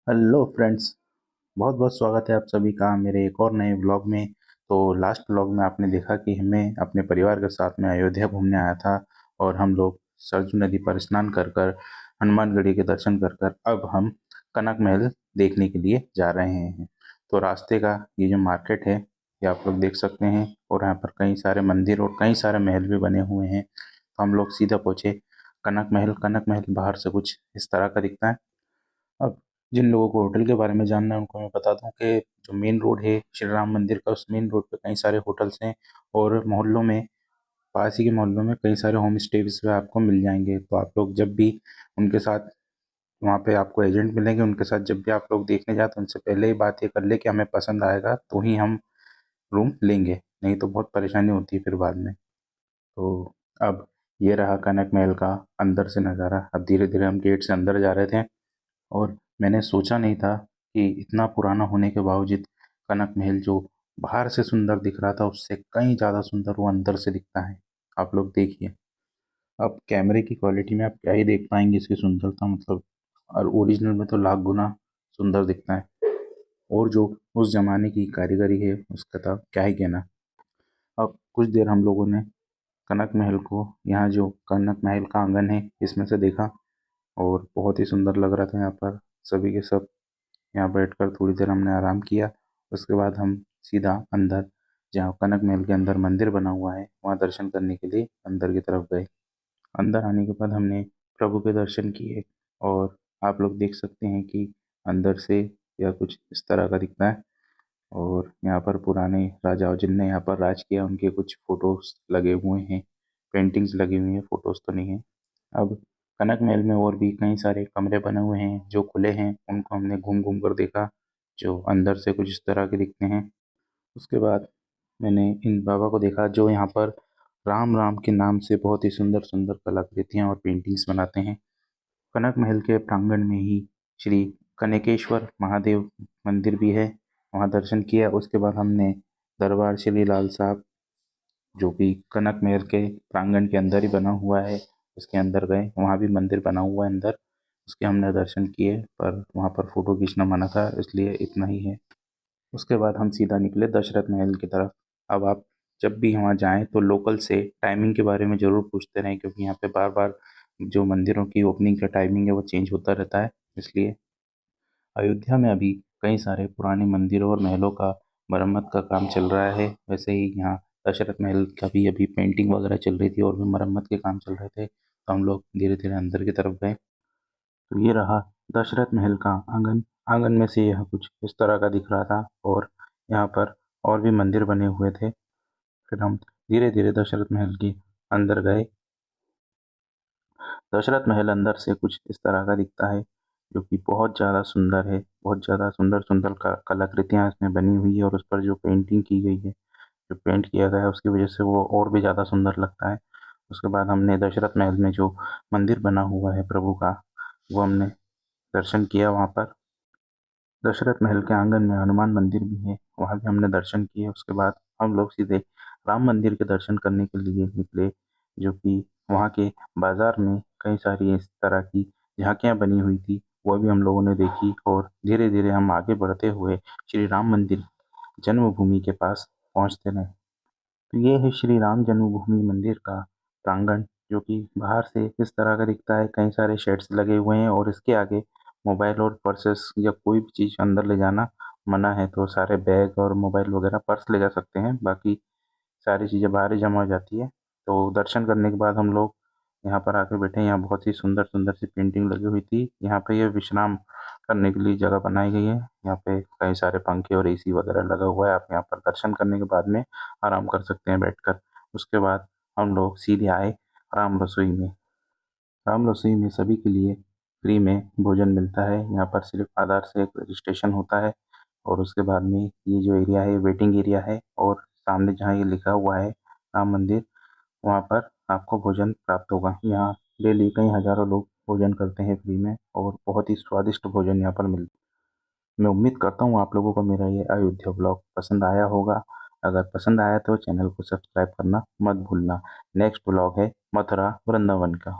Hello friends. बहुत बहुत स्वागत है आप सभी का मेरे एक और नए व्लॉग में। तो लास्ट व्लॉग में आपने देखा कि हमें अपने परिवार के साथ में अयोध्या घूमने आया था और हम लोग सरजू नदी पर स्नान कर कर हनुमानगढ़ी के दर्शन कर कर अब हम कनक महल देखने के लिए जा रहे हैं। तो रास्ते का ये जो मार्केट है ये आप लोग देख सकते हैं और यहाँ पर कई सारे मंदिर और कई सारे महल भी बने हुए हैं। तो हम लोग सीधा पहुँचे कनक महल। कनक महल बाहर से कुछ इस तरह का दिखता है। अब जिन लोगों को होटल के बारे में जानना है उनको मैं बता दूं कि जो मेन रोड है श्री राम मंदिर का, उस मेन रोड पे कई सारे होटल्स हैं और मोहल्लों में, पास ही के मोहल्लों में कई सारे होम स्टेज भी आपको मिल जाएंगे। तो आप लोग जब भी उनके साथ, वहाँ पे आपको एजेंट मिलेंगे, उनके साथ जब भी आप लोग देखने जाए तो उनसे पहले ही बात ये कर ले कि हमें पसंद आएगा तो ही हम रूम लेंगे, नहीं तो बहुत परेशानी होती है फिर बाद में। तो अब ये रहा कनक महल का अंदर से नज़ारा। अब धीरे धीरे हम गेट से अंदर जा रहे थे और मैंने सोचा नहीं था कि इतना पुराना होने के बावजूद कनक महल जो बाहर से सुंदर दिख रहा था उससे कहीं ज़्यादा सुंदर वो अंदर से दिखता है। आप लोग देखिए, अब कैमरे की क्वालिटी में आप क्या ही देख पाएंगे इसकी सुंदरता, मतलब और ओरिजिनल में तो लाख गुना सुंदर दिखता है। और जो उस जमाने की कारीगरी है उसका तो क्या ही कहना। अब कुछ देर हम लोगों ने कनक महल को, यहाँ जो कनक महल का आंगन है इसमें से देखा और बहुत ही सुंदर लग रहा था। यहाँ पर सभी के सब यहाँ बैठकर थोड़ी देर हमने आराम किया। उसके बाद हम सीधा अंदर, जहाँ कनक महल के अंदर मंदिर बना हुआ है, वहाँ दर्शन करने के लिए अंदर की तरफ गए। अंदर आने के बाद हमने प्रभु के दर्शन किए और आप लोग देख सकते हैं कि अंदर से यह कुछ इस तरह का दिखता है। और यहाँ पर पुराने राजाओं जिनने यहाँ पर राज किया उनके कुछ फोटोज लगे हुए हैं, पेंटिंग्स लगी हुई हैं, फोटोज तो नहीं है। अब कनक महल में और भी कई सारे कमरे बने हुए हैं जो खुले हैं, उनको हमने घूम घूम कर देखा, जो अंदर से कुछ इस तरह के दिखते हैं। उसके बाद मैंने इन बाबा को देखा जो यहाँ पर राम राम के नाम से बहुत ही सुंदर सुंदर कलाकृतियाँ और पेंटिंग्स बनाते हैं। कनक महल के प्रांगण में ही श्री कनकेश्वर महादेव मंदिर भी है, वहाँ दर्शन किया। उसके बाद हमने दरबार श्री लाल साहब, जो कि कनक महल के प्रांगण के अंदर ही बना हुआ है, उसके अंदर गए। वहाँ भी मंदिर बना हुआ है अंदर, उसके हमने दर्शन किए, पर वहाँ पर फ़ोटो खींचना मना था इसलिए इतना ही है। उसके बाद हम सीधा निकले दशरथ महल की तरफ। अब आप जब भी वहाँ जाएं तो लोकल से टाइमिंग के बारे में ज़रूर पूछते रहें, क्योंकि यहाँ पे बार बार जो मंदिरों की ओपनिंग का टाइमिंग है वो चेंज होता रहता है। इसलिए अयोध्या में अभी कई सारे पुराने मंदिरों और महलों का मरम्मत का काम चल रहा है। वैसे ही यहाँ दशरथ महल का भी अभी पेंटिंग वगैरह चल रही थी और भी मरम्मत के काम चल रहे थे, तो हम लोग धीरे धीरे अंदर की तरफ गए। तो ये रहा दशरथ महल का आंगन। आंगन में से यह कुछ इस तरह का दिख रहा था और यहाँ पर और भी मंदिर बने हुए थे। फिर हम धीरे धीरे दशरथ महल के अंदर गए। दशरथ महल अंदर से कुछ इस तरह का दिखता है, जो कि बहुत ज़्यादा सुंदर है। बहुत ज़्यादा सुंदर सुंदर कलाकृतियाँ इसमें बनी हुई है और उस पर जो पेंटिंग की गई है, जो पेंट किया गया है, उसकी वजह से वो और भी ज़्यादा सुंदर लगता है। उसके बाद हमने दशरथ महल में जो मंदिर बना हुआ है प्रभु का, वो हमने दर्शन किया वहाँ पर। दशरथ महल के आंगन में हनुमान मंदिर भी है, वहाँ भी हमने दर्शन किए। उसके बाद हम लोग सीधे राम मंदिर के दर्शन करने के लिए निकले, जो कि वहाँ के बाजार में कई सारी इस तरह की झांकियाँ बनी हुई थी, वह भी हम लोगों ने देखी। और धीरे धीरे हम आगे बढ़ते हुए श्री राम मंदिर जन्मभूमि के पास पहुँचते रहे। तो ये है श्री राम जन्मभूमि मंदिर का प्रांगण, जो कि बाहर से इस तरह का दिखता है। कई सारे शेड्स लगे हुए हैं और इसके आगे मोबाइल और पर्सेस या कोई भी चीज़ अंदर ले जाना मना है। तो सारे बैग और मोबाइल वगैरह, पर्स ले जा सकते हैं, बाकी सारी चीज़ें बाहर ही जमा हो जाती है। तो दर्शन करने के बाद हम लोग यहाँ पर आके बैठे। यहाँ बहुत ही सुंदर सुंदर सी पेंटिंग लगी हुई थी। यहाँ पे ये विश्राम करने के लिए जगह बनाई गई है। यहाँ पे कई सारे पंखे और एसी वगैरह लगा हुआ है। आप यहाँ पर दर्शन करने के बाद में आराम कर सकते हैं बैठकर। उसके बाद हम लोग सीधे आए राम रसोई में। राम रसोई में सभी के लिए फ्री में भोजन मिलता है। यहाँ पर सिर्फ आधार से एक रजिस्ट्रेशन होता है और उसके बाद में ये जो एरिया है वेटिंग एरिया है, और सामने जहाँ ये लिखा हुआ है राम मंदिर, वहाँ पर आपको भोजन प्राप्त होगा। यहाँ डेली कई हज़ारों लोग भोजन करते हैं फ्री में और बहुत ही स्वादिष्ट भोजन यहाँ पर मिलता है। मैं उम्मीद करता हूँ आप लोगों को मेरा ये अयोध्या ब्लॉग पसंद आया होगा। अगर पसंद आया तो चैनल को सब्सक्राइब करना मत भूलना। नेक्स्ट ब्लॉग है मथुरा वृंदावन का।